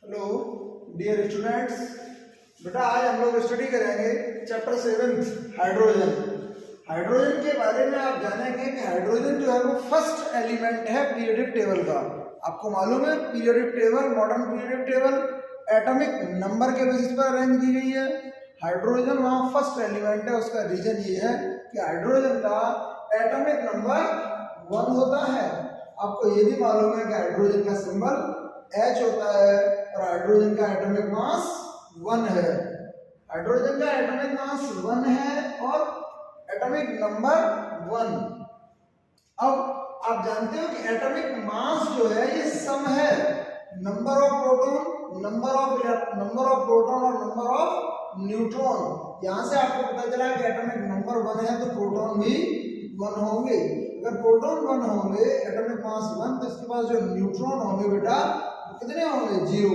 Hello dear students, बेटा आज हम लोग स्टडी करेंगे चैप्टर 7 हाइड्रोजन। हाइड्रोजन के बारे में आप जानेंगे कि हाइड्रोजन जो है वो फर्स्ट एलिमेंट है पीरियोडिक टेबल का। आपको मालूम है periodic table, modern periodic table atomic number के बेसिस पर अरेंज की गई है। हाइड्रोजन वहाँ फर्स्ट एलिमेंट है। उसका रीजन ये है कि हाइड्रोजन का एटॉमिक नंबर 1 होता है। आपको ये भी मालूम है कि हाइड्रोजन का सिंबल H होता है और हाइड्रोजन का एटॉमिक मास 1 है। हाइड्रोजन का एटॉमिक मास 1 है और एटॉमिक नंबर 1। अब आप जानते हो कि एटॉमिक मास जो है ये सम है number of proton, number of proton और नंबर ऑफ न्यूट्रॉन। यहां से आपको पता चला कि एटॉमिक नंबर 1 है तो प्रोटॉन भी 1 होंगे। अगर प्रोटॉन 1 होंगे, एटॉमिक मास 1, तो इसके पास जो न्यूट्रॉन होंगे बेटा कितने होंगे? 0।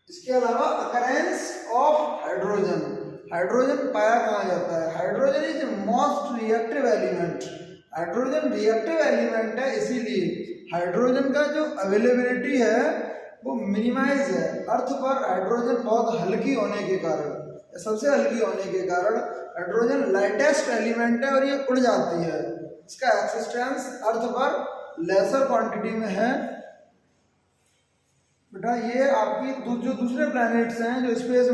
इसके अलावा अकरेंस ऑफ हाइड्रोजन, हाइड्रोजन पाया कहाँ जाता है? Hydrogen is most reactive element. Hydrogen reactive element है, इसीलिए हाइड्रोजन का जो अवेलेबिलिटी है वो मिनिमाइज है अर्थ पर। हाइड्रोजन बहुत हल्की होने के कारण, सबसे हल्की होने के कारण हाइड्रोजन लाइटेस्ट एलिमेंट है और ये उड़ जाती है। इसका एक्सिस्टेंस अर्थ पर लेसर क्वांटिटी में है। बेटा ये आपकी जो दूसरे प्लैनेट्स हैं जो स्पेस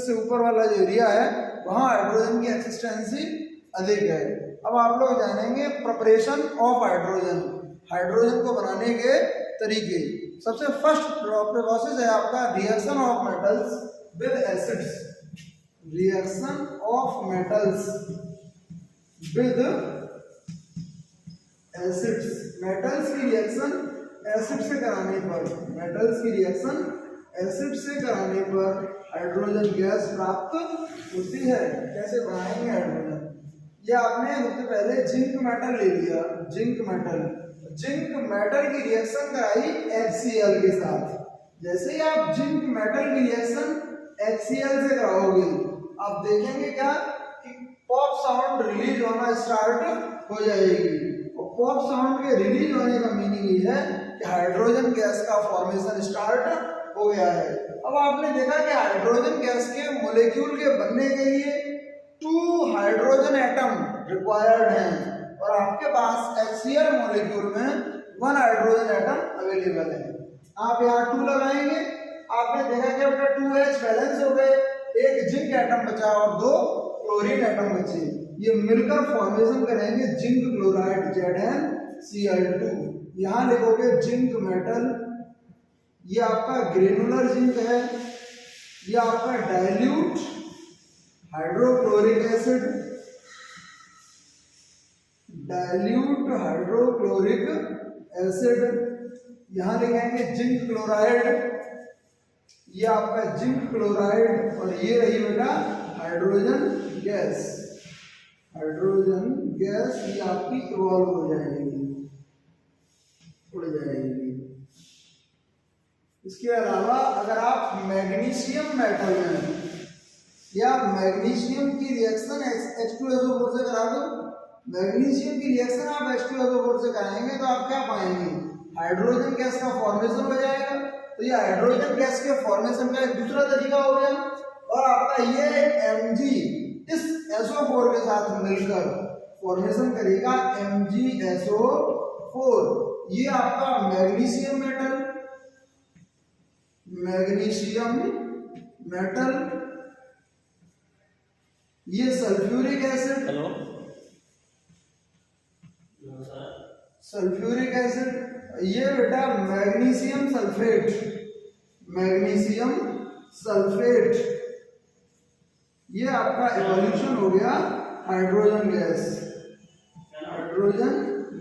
से ऊपर वाला जो एरिया है वहाँ हाइड्रोजन की एक्सिस्टेंसी अधिक है। अब आप लोग जानेंगे प्रिपरेशन ऑफ हाइड्रोजन, हाइड्रोजन को बनाने के तरीके। सबसे फर्स्ट प्रोसेस है आपका reaction of metals with acids. Reaction of metals with acids. Metals की रिएक्शन एसिड से कराने पर, मेटल्स की रिएक्शन एसिड से कराने पर हाइड्रोजन गैस प्राप्त होती है। कैसे बनाएंगे हाइड्रोजन? ये आपने सबसे पहले जिंक मेटल ले लिया, जिंक मेटल की रिएक्शन कराई HCl के साथ। जैसे ही आप जिंक मेटल की रिएक्शन HCl से कराओगे आप देखेंगे क्या कि पॉप साउंड रिलीज होना स्टार्ट हो जाएगी। और पॉप साउंड के रिलीज होने का मीनिंग ये है कि हाइड्रोजन गैस का फॉर्मेशन स्टार्ट हो गया है। अब आपने देखा कि हाइड्रोजन गैस के मॉलिक्यूल के बनने के लिए 2 हाइड्रोजन एटम रिक्वायर्ड हैं और आपके पास HCl मॉलिक्यूल में 1 हाइड्रोजन एटम अवेलेबल है। आप यहाँ 2 लगाएंगे, आपने देखा कि अपना 2H बैलेंस हो गए, 1 जिंक एटम बचा और 2 क्लोरीन एटम बचे। ये मिलकर फॉर्मेशन करेंगे जिंक क्लोराइड ZnCl2। यहाँ लिखोगे जिंक मेटल, ये आपका ग्रेनुलर जिंक है, ये आपका dilute hydrochloric acid, dilute hydrochloric acid. यहाँ लिखेंगे जिंक क्लोराइड, ये आपका जिंक क्लोराइड और ये रही बेटा हाइड्रोजन गैस। हाइड्रोजन गैस ये आपकी इवॉल्व हो जाएगी, उड़ जाएगी। इसके अलावा अगर आप मैग्नीशियम मेटल में या मैग्नीशियम की रिएक्शन H2SO4 से करा दो, मैग्नीशियम की रिएक्शन आप H2SO4 से कराएंगे तो आप क्या पाएंगे? हाइड्रोजन गैस का फॉर्मेशन हो जाएगा। तो ये हाइड्रोजन गैस के फॉर्मेशन का एक दूसरा तरीका हो गया। और आपका ये Mg इस SO4 के साथ मिलकर फॉर्मेशन करेगा MgSO4। ये आपका मैग्नीशियम मेटल, ये सल्फ्यूरिक एसिड, सल्फ्यूरिक एसिड, ये बेटा मैग्नीशियम सल्फेट, ये आपका इवोल्यूशन हो गया हाइड्रोजन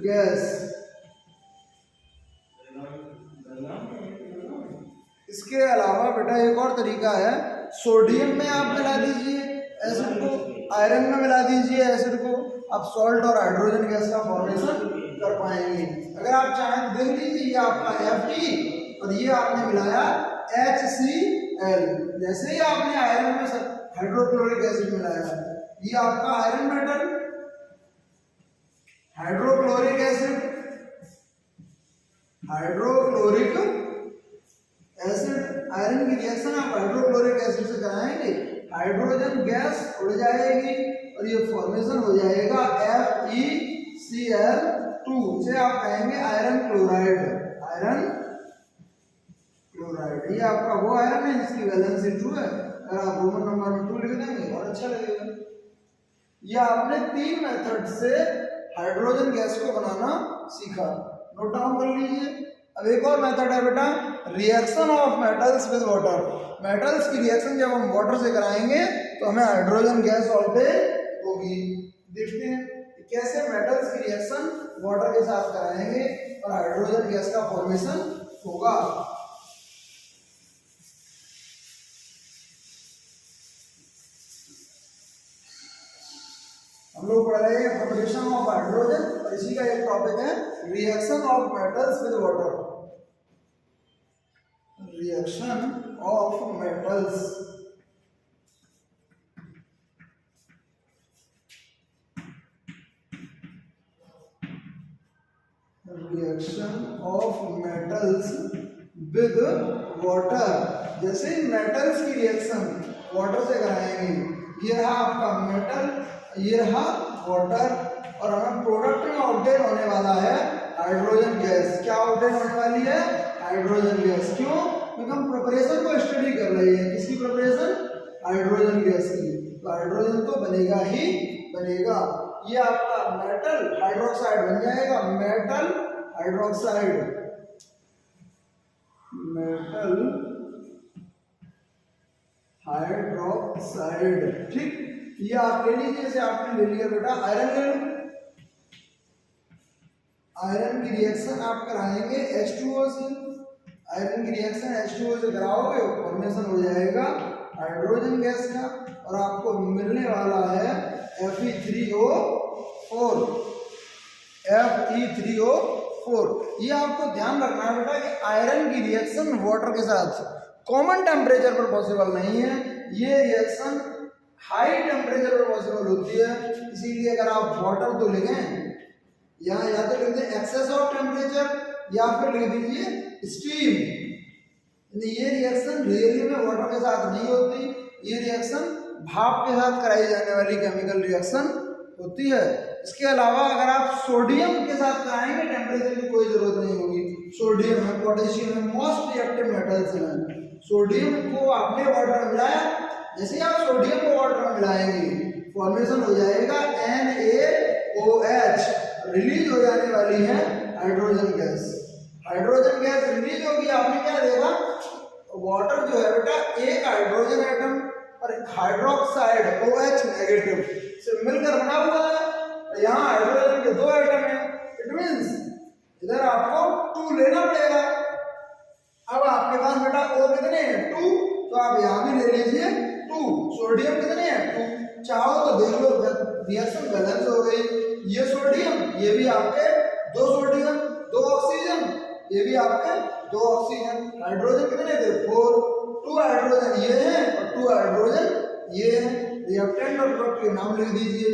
गैस। इसके अलावा बेटा एक और तरीका है, सोडियम में आप मिला दीजिए एसिड को, आयरन में मिला दीजिए एसिड को, आप सॉल्ट और हाइड्रोजन गैस का फॉर्मेशन कर पाएंगे। अगर आप चाहें तो देख लीजिए, ये आपका Fe और ये आपने मिलाया HCl। जैसे ही आपने आयरन में हाइड्रोक्लोरिक एसिड मिलाया, ये आपका iron metal, hydrochloric acid, hydrochloric reaction आप हाइड्रोक्लोरिक एसिड से कराएंगे, हाइड्रोजन गैस उड़ जाएगी और ये फॉर्मेशन हो जाएगा FeCl2 से आप कहेंगे आयरन क्लोराइड। आयरन क्लोराइड ये आपका वो आयरन है जिसकी वैलेंसी 2 है। अगर आप रोमन नंबर में 2 लिख देंगे और अच्छा लगेगा। ये आपने 3 मेथड से हाइड्रोजन गैस को बनाना सीखा, नोट डाउन कर लीजिए। अब एक और मेथड है बेटा, reaction of metals with water. Metals की रिएक्शन जब हम वाटर से कराएंगे तो हमें हाइड्रोजन गैस ऑब्टेन होगी। देखते हैं कैसे मेटल्स की रिएक्शन वाटर के साथ कराएंगे और हाइड्रोजन गैस का फॉर्मेशन होगा। हम लोग पढ़ रहे हैं फॉर्मेशन ऑफ हाइड्रोजन और इसी का एक टॉपिक है reaction of metals with water. Reaction of metals with water. जैसे मेटल्स की रिएक्शन वाटर से कराएंगे, ये रहा आपका मेटल, ये रहा वाटर और हमें प्रोडक्ट में ऑब्टेन होने वाला है हाइड्रोजन गैस। क्या ऑब्टेन होने वाली है? Hydrogen gas. क्यों? क्योंकि हम प्रिपरेशन को स्टडी कर रहे हैं। किसकी प्रिपरेशन? हाइड्रोजन गैस की। तो हाइड्रोजन तो बनेगा ही बनेगा। ये आपका मेटल हाइड्रोक्साइड बन जाएगा, मेटल हाइड्रोक्साइड, मेटल हाइड्रोक्साइड। ठीक, ये आप ले लीजिए। जैसे आपने ले लिया बेटा आयरन ले लो। आयरन की रिएक्शन आप कराएंगे H2O से। आयरन की रिएक्शन H2O से कराओगे, फॉर्मेशन हो जाएगा हाइड्रोजन गैस का और आपको मिलने वाला है Fe3O4। Fe3O4। ये आपको ध्यान रखना है बेटा कि आयरन की रिएक्शन वाटर के साथ कॉमन टेम्परेचर पर पॉसिबल नहीं है। ये रिएक्शन हाई टेम्परेचर पर पॉसिबल होती है। इसीलिए अगर आप वाटर तो लिखें यहाँ, या तो लिख दें एक्सेस ऑफ टेम्परेचर या फिर लिख दीजिए स्टीम। ये रिएक्शन रियली में वाटर के साथ नहीं होती। ये रिएक्शन भाप के साथ कराई जाने वाली केमिकल रिएक्शन होती है। इसके अलावा अगर आप सोडियम के साथ कराएंगे टेम्परेचर की कोई जरूरत नहीं होगी। सोडियम है, पोटेशियम है, मोस्ट रिएक्टिव मेटल्स हैं। सोडियम को आपने वाटर में मिलाया, जैसे आप सोडियम को वाटर में मिलाएंगे फॉर्मेशन हो जाएगा NaOH। रिलीज हो जाने वाली है hydrogen gas. Hydrogen gas release होगी। आपने क्या देखा, वाटर जो है बेटा एक हाइड्रोजन एटम और हाइड्रोक्साइड OH नेगेटिव से मिलकर बना हुआ है। यहाँ हाइड्रोजन के 2 एटम है। इट मींस इधर आपको 2 लेना पड़ेगा। अब आपके पास बेटा O कितने हैं? 2। तो आप यहाँ भी ले लीजिए 2। सोडियम कितने हैं? 2। चाहो तो देख लो, रिएक्शन बैलेंस हो गई। ये सोडियम, ये भी आपके 2 सोडियम, 2 ऑक्सीजन, ये भी आपके 2 ऑक्सीजन। हाइड्रोजन कितने थे? 4। 2 हाइड्रोजन ये है और 2 हाइड्रोजन ये है। रिएक्टेंट और प्रोडक्ट के नाम लिख दीजिए।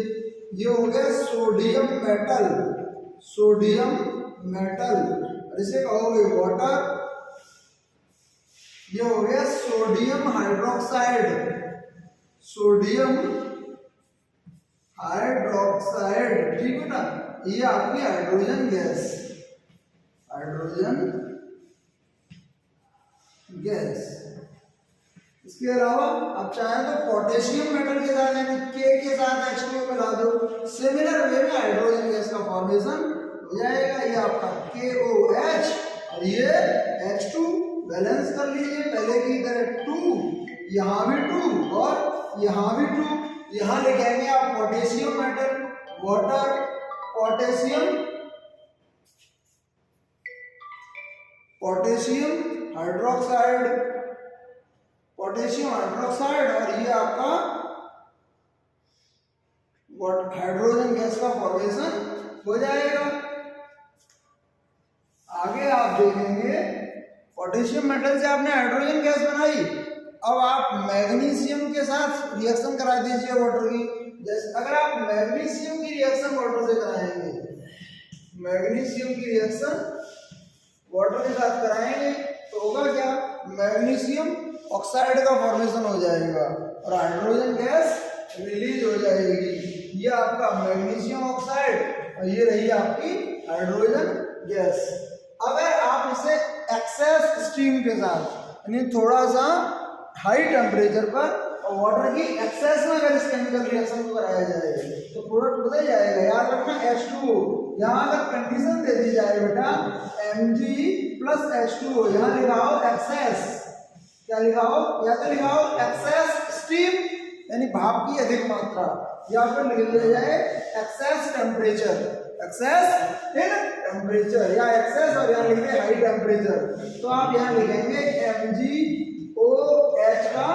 ये हो गया सोडियम मेटल, सोडियम मेटल, इसे कहोगे वाटर। ये हो गया सोडियम हाइड्रोक्साइड, सोडियम हाइड्रोक्साइड। ठीक है ना, ये आपकी हाइड्रोजन गैस, हाइड्रोजन गैस। इसके अलावा आप चाहें तो पोटेशियम मेटल के साथ यानी के साथ H2O मिला दो, सिमिलर वे में हाइड्रोजन गैस का फॉर्मेशन हो जाएगा। ये आपका KOH और ये H2 बैलेंस कर लीजिए। पहले की तरह 2, यहाँ भी 2 और यहाँ भी 2। यहाँ लिखेंगे आप potassium metal, water, potassium, potassium hydroxide, potassium hydroxide और ये आपका हाइड्रोजन गैस का फॉर्मेशन हो जाएगा। आगे आप देखेंगे पोटेशियम मेटल से आपने हाइड्रोजन गैस बनाई। अब आप मैग्नीशियम के साथ रिएक्शन करा दीजिए वाटर की। जैसे अगर आप मैग्नीशियम की रिएक्शन वाटर से कराएंगे, मैग्नीशियम की रिएक्शन वाटर के साथ कराएंगे तो होगा क्या, मैग्नीशियम ऑक्साइड का फॉर्मेशन हो जाएगा और हाइड्रोजन गैस रिलीज हो जाएगी। ये आपका मैग्नीशियम ऑक्साइड और ये रही आपकी हाइड्रोजन गैस। अगर आप इसे एक्सेस स्टीम के साथ यानी थोड़ा सा हाई टेम्परेचर पर और वाटर की एक्सेस में अगर इस केमिकल रिएक्शन को कराया जाए तो प्रोडक्ट बदल जाएगा। याद रखना H2O, यहाँ अगर कंडीशन दे दी जाए बेटा Mg+H2O, यहाँ लिखा हो एक्सेस, क्या लिखा हो, या तो लिखा हो एक्सेस स्टीम यानी भाप की अधिक मात्रा, या फिर लिख दिया जाए excess temperature, excess in temperature या एक्सेस और यहाँ लिख दें हाई टेम्परेचर। तो आप यहाँ लिखेंगे MgOH का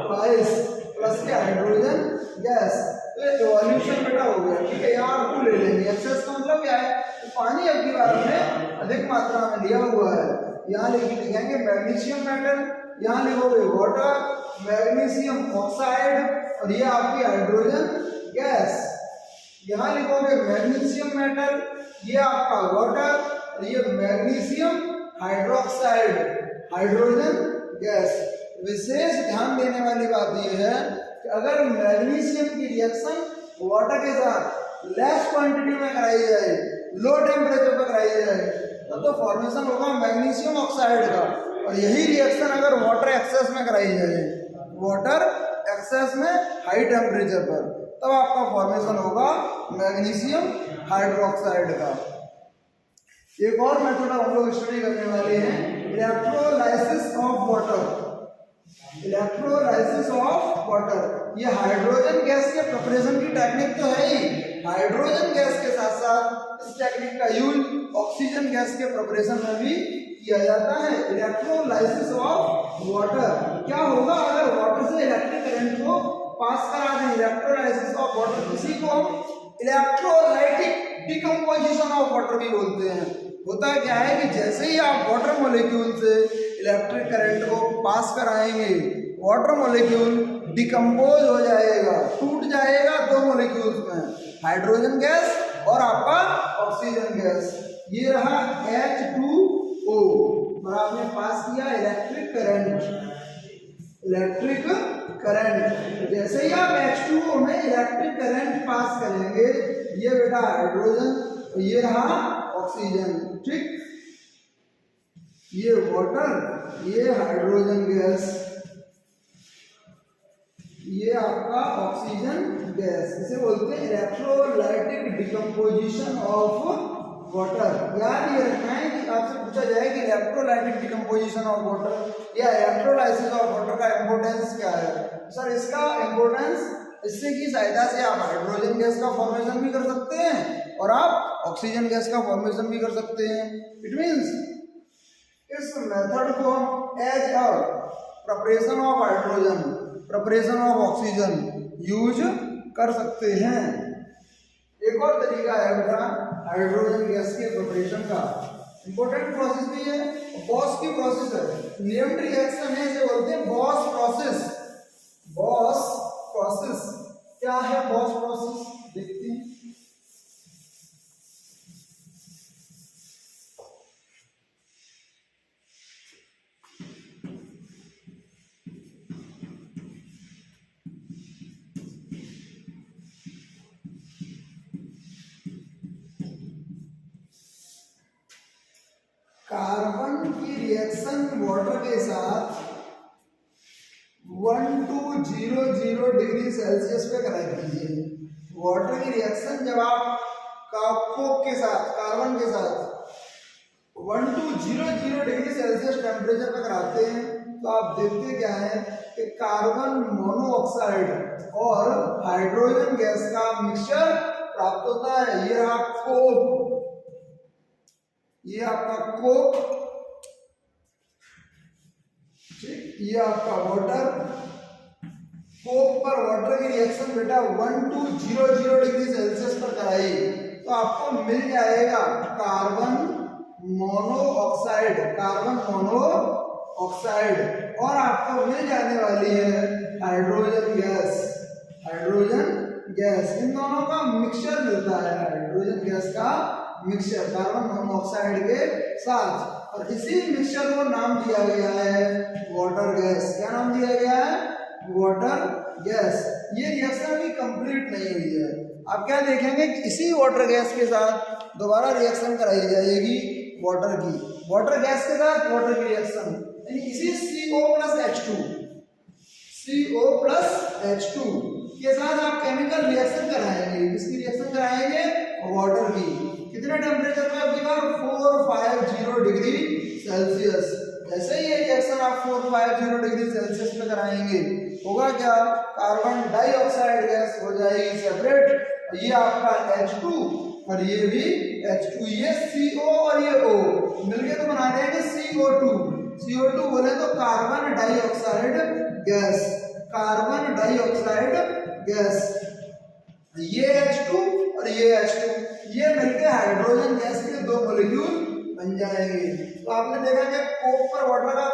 22 प्लस के हाइड्रोजन गैस। तो ये इवोल्यूशन बेटा हो गया, ठीक है। यहाँ आपको ले लेंगे एक्सेस का मतलब क्या है, तो पानी अब की बार में अधिक मात्रा में लिया हुआ है। यहाँ लिखेंगे मैग्नीशियम मेटल, यहाँ लिखोगे वाटर, मैग्नीशियम ऑक्साइड और ये आपकी हाइड्रोजन गैस। यहाँ लिखोगे मैग्नीशियम मेटल, ये आपका वाटर और ये मैग्नीशियम हाइड्रोक्साइड हाइड्रोजन गैस। विशेष ध्यान देने वाली बात यह है कि अगर मैग्नीशियम की रिएक्शन वाटर के साथ लेस क्वांटिटी में कराई जाए, लो टेम्परेचर पर कराई जाए, तो फॉर्मेशन होगा मैग्नीशियम ऑक्साइड का। और यही रिएक्शन अगर वाटर एक्सेस में कराई जाए, वाटर एक्सेस में हाई टेम्परेचर पर, तब आपका फॉर्मेशन होगा मैग्नीशियम हाइड्रोक्साइड का। एक और मेथड हम लोग स्टडी करने वाले हैं, electrolysis of water. Electrolysis of water, ये हाइड्रोजन गैस के प्रिपरेशन की टेक्निक तो है ही, हाइड्रोजन गैस के साथ साथ इस टेक्निक का यूज ऑक्सीजन गैस के प्रिपरेशन में भी किया जाता है। इलेक्ट्रोलाइसिस ऑफ वाटर, क्या होगा अगर वाटर से इलेक्ट्रिक करंट को पास करा दें, इलेक्ट्रोलाइसिस ऑफ वाटर, इसी को हम इलेक्ट्रोलाइटिक डिकम्पोजिशन ऑफ वाटर भी बोलते हैं। होता है क्या है कि जैसे ही आप वाटर मॉलिक्यूल से इलेक्ट्रिक करंट को पास कराएंगे, वाटर मॉलिक्यूल डिकम्पोज हो जाएगा, टूट जाएगा दो मॉलिक्यूल्स में, हाइड्रोजन गैस और आपका ऑक्सीजन गैस। ये रहा H2O और आपने पास किया इलेक्ट्रिक करंट, इलेक्ट्रिक करंट। जैसे ही आप H2O में इलेक्ट्रिक करंट पास करेंगे, ये बेटा हाइड्रोजन, ये रहा ऑक्सीजन, ठीक, ये वाटर, ये हाइड्रोजन गैस, ये आपका ऑक्सीजन गैस। इसे बोलते हैं इलेक्ट्रोलाइटिक डिकम्पोजिशन ऑफ वाटर। याद ये रखना है कि आपसे पूछा जाए कि इलेक्ट्रोलाइटिक डिकम्पोजिशन ऑफ वाटर या इलेक्ट्रोलाइसिस ऑफ वाटर का इंपॉर्टेंस क्या है। सर इसका इंपॉर्टेंस इससे की सहायता से आप हाइड्रोजन गैस का फॉर्मेशन भी कर सकते हैं और आप ऑक्सीजन गैस का फॉर्मेशन भी कर सकते हैं। इट मीन्स इस मेथड को हम as a preparation of hydrogen, preparation of oxygen use कर सकते हैं। एक और तरीका है बेटा हाइड्रोजन गैस के प्रिपरेशन का, इंपॉर्टेंट प्रोसेस भी है, बॉस की प्रोसेस है, नेम्ड रिएक्शन है, इसे बोलते हैं बॉस प्रोसेस। बॉस प्रोसेस क्या है, बॉस प्रोसेस देखते हैं। कार्बन की रिएक्शन वाटर के साथ 1200 डिग्री सेल्सियस पे कराई कीजिए। वाटर की रिएक्शन जब आप कोक के साथ, कार्बन के साथ 1200 डिग्री सेल्सियस टेम्परेचर पे कराते हैं, तो आप देखते क्या है कि कार्बन मोनोऑक्साइड और हाइड्रोजन गैस का मिक्सचर प्राप्त होता है। ये रहा कोक, ये आपका कोक, ठीक, ये आपका वाटर। कोक पर वाटर की रिएक्शन बेटा 1200 डिग्री सेल्सियस पर कराई तो आपको मिल जाएगा कार्बन मोनोऑक्साइड, कार्बन मोनोऑक्साइड, और आपको मिल जाने वाली है हाइड्रोजन गैस, हाइड्रोजन गैस। इन दोनों का मिक्सचर मिलता है, हाइड्रोजन गैस का मिक्सचर कार्बन मोनोऑक्साइड के साथ। और इसी मिक्सचर को नाम दिया गया है वाटर गैस। क्या नाम दिया गया है? Water gas. ये रिएक्शन अभी कंप्लीट नहीं हुई है। आप क्या देखेंगे कि इसी वाटर गैस के साथ दोबारा रिएक्शन कराई जाएगी वाटर की, वाटर गैस के साथ वाटर की रिएक्शन, यानी इसी CO प्लस H2 के साथ आप केमिकल रिएक्शन कराएंगे। किसकी रिएक्शन कराएंगे? वाटर की। कितने टेम्परेचर पे? आपकी बार 450 डिग्री सेल्सियस। जैसे ही ये रिएक्शन आप 450 डिग्री सेल्सियस पे कराएंगे, होगा क्या? कार्बन डाइऑक्साइड गैस हो जाएगी सेपरेट। ये आपका H2 और ये भी H2, ये CO और ये O मिलके तो बना देंगे CO2। CO2 बोले तो carbon dioxide gas, carbon dioxide gas. ये H2 और ये H2, ये मिलके हाइड्रोजन गैस के दो मॉलिक्यूल बन जाएंगे। तो आपने देखा कि कोक पर वाटर का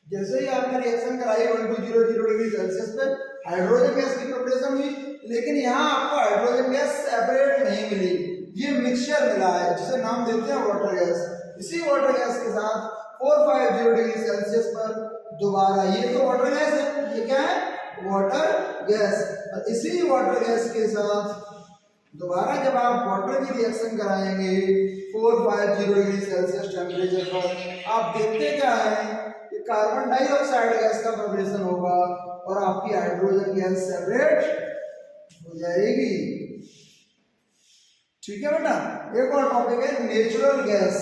जैसे ही आपने रिएक्शन कराई 1200 डिग्री सेल्सियस पे हाइड्रोजन गैस की प्रिपरेशन हुई, लेकिन यहाँ आपको हाइड्रोजन गैस सेपरेट नहीं मिली, ये मिक्सचर मिला है जिसे नाम देते हैं वाटर गैस। इसी वाटर गैस के साथ 450 डिग्री सेल्सियस पर दोबारा, ये तो वाटर गैस है, ये क्या है? Water gas. और इसी वाटर गैस के साथ दोबारा जब आप वाटर की रिएक्शन कराएंगे 450 डिग्री सेल्सियस टेम्परेचर पर, आप देखते क्या है कि कार्बन डाइऑक्साइड गैस का प्रिपरेशन होगा और आपकी हाइड्रोजन गैस सेपरेट हो जाएगी। ठीक है बेटा। एक और टॉपिक है natural gas.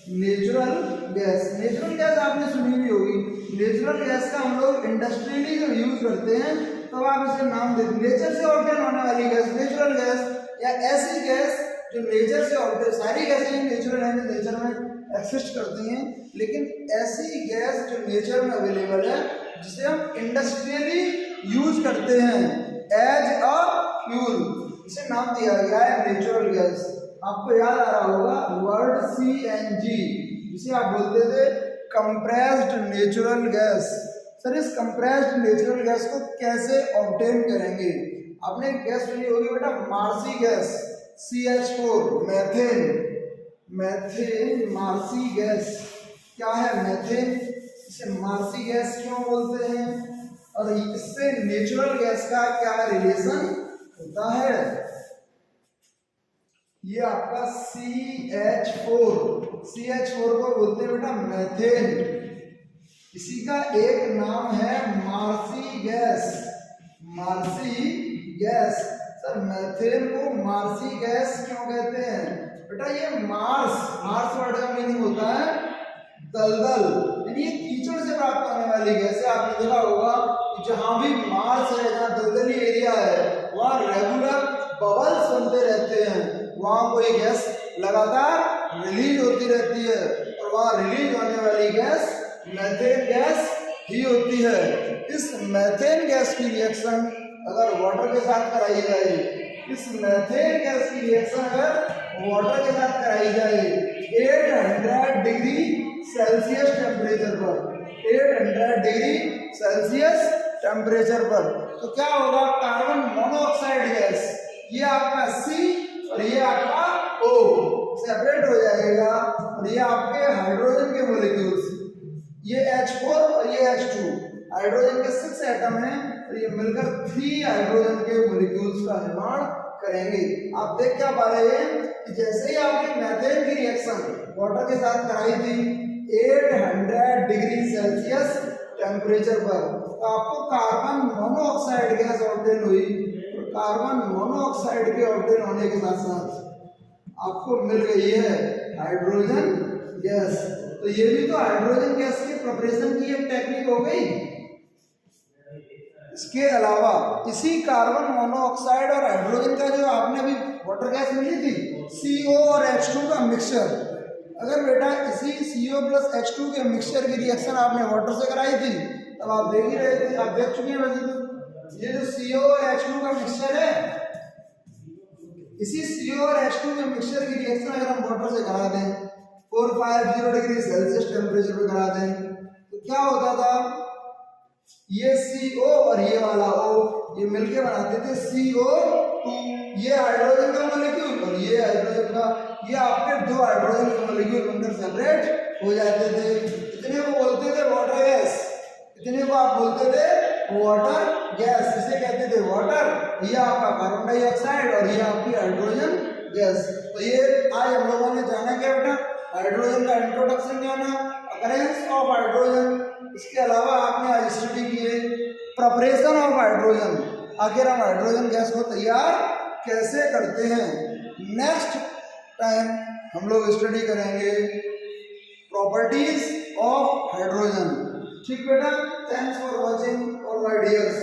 Natural gas, natural gas आपने सुनी भी होगी। नेचुरल गैस का हम लोग इंडस्ट्रियली जब यूज करते हैं तो आप इसे नाम देते हैं नेचर से ऑब्टेन होने वाली गैस नेचुरल गैस, या ऐसी गैस जो नेचर से ऑब्टेन, सारी गैसें नेचुरल हैं, नेचर में एग्जिस्ट करती हैं, लेकिन ऐसी गैस जो नेचर में अवेलेबल है जिसे हम इंडस्ट्रियली यूज करते हैं एज अ फ्यूल, इसे नाम दिया गया है नेचुरल गैस। आपको याद आ रहा होगा वर्ड CNG, जिसे आप बोलते थे कंप्रेस्ड नेचुरल गैस। सर इस कंप्रेस्ड नेचुरल गैस को कैसे ऑब्टेन करेंगे? आपने गैस सुनी होगी बेटा marshy gas, CH4 methane, methane marshy gas. क्या है मैथेन? इसे मार्सी गैस क्यों बोलते हैं और इससे नेचुरल गैस का क्या रिलेशन होता है? ये आपका CH4 को बोलते हैं बेटा मैथेन। इसी का एक नाम है marshy gas, marshy gas. Sir methane को मार्सी गैस क्यों कहते हैं? बेटा ये मार्स वर्ड का मीनिंग होता है दलदल, यानी ये कीचड़ से प्राप्त होने वाली गैस है। आपने देखा होगा कि जहां भी मार्स है, जहां दलदली एरिया है, वहां रेगुलर बबल्स बनते रहते हैं, वहां कोई गैस लगातार रिलीज होती रहती है और वहां रिलीज होने वाली गैस मैथेन गैस ही होती है। इस मैथेन गैस की रिएक्शन अगर वाटर के साथ कराई जाए, इस मैथेन गैस की रिएक्शन अगर वाटर के साथ कराई जाए 800 डिग्री सेल्सियस टेम्परेचर पर, 800 डिग्री सेल्सियस टेम्परेचर पर, तो क्या होगा? कार्बन मोनोऑक्साइड गैस, ये आपका C और ये आपका O सेपरेट हो जाएगा और ये आपके हाइड्रोजन के मॉलिक्यूल्स, ये H4 और ये H2, हाइड्रोजन के 6 एटम हैं और ये मिलकर 3 हाइड्रोजन के मॉलिक्यूल्स का निर्माण करेंगे। आप देख क्या पा रहे हैं कि जैसे ही आपने मैथेन की रिएक्शन वाटर के साथ कराई थी 800 डिग्री सेल्सियस टेम्परेचर पर, तो आपको कार्बन मोनोऑक्साइड गैस ऑब्टेन हुई। कार्बन मोनोऑक्साइड के ऑब्टेन होने के साथ साथ आपको मिल गई है हाइड्रोजन गैस। तो ये भी तो हाइड्रोजन गैस के प्रिपरेशन की एक टेक्निक हो गई। इसके अलावा इसी कार्बन मोनोऑक्साइड और हाइड्रोजन का जो आपने अभी वाटर गैस मिली थी CO और H2 का मिक्सचर, अगर बेटा इसी CO प्लस H2 के मिक्सचर की रिएक्शन आपने वाटर से कराई थी तब आप देख ही रहे थे, आप देख चुके हैं वैसे तो ये जो CO और H2 का मिक्सचर है, इसी CO और H2 के मिक्सचर की रिएक्शन अगर हम वाटर से करा दें 450 डिग्री सेल्सियस टेम्परेचर पे करा दें तो क्या होता था? ये CO और ये वाला O ये मिलके बनाते थे CO ये हाइड्रोजन का मॉलिक्यूल और ये हाइड्रोजन का, ये आपके दो हाइड्रोजन के मॉलिक्यूल बनकर सेपरेट हो जाते थे। इतने को बोलते थे वाटर गैस, इतने को आप बोलते थे वाटर गैस, इसे कहते थे वाटर। ये आपका कार्बन डाइऑक्साइड और ये आपकी हाइड्रोजन गैस। तो ये आज हम लोगों ने जाना क्या बेटा, हाइड्रोजन का इंट्रोडक्शन जाना, अकरेंस ऑफ हाइड्रोजन। इसके अलावा आपने आज स्टडी की है प्रिपरेशन ऑफ हाइड्रोजन, आखिर हम हाइड्रोजन गैस को तैयार कैसे करते हैं। नेक्स्ट टाइम हम लोग स्टडी करेंगे प्रॉपर्टीज ऑफ हाइड्रोजन। ठीक बेटा, thanks for watching all my dears.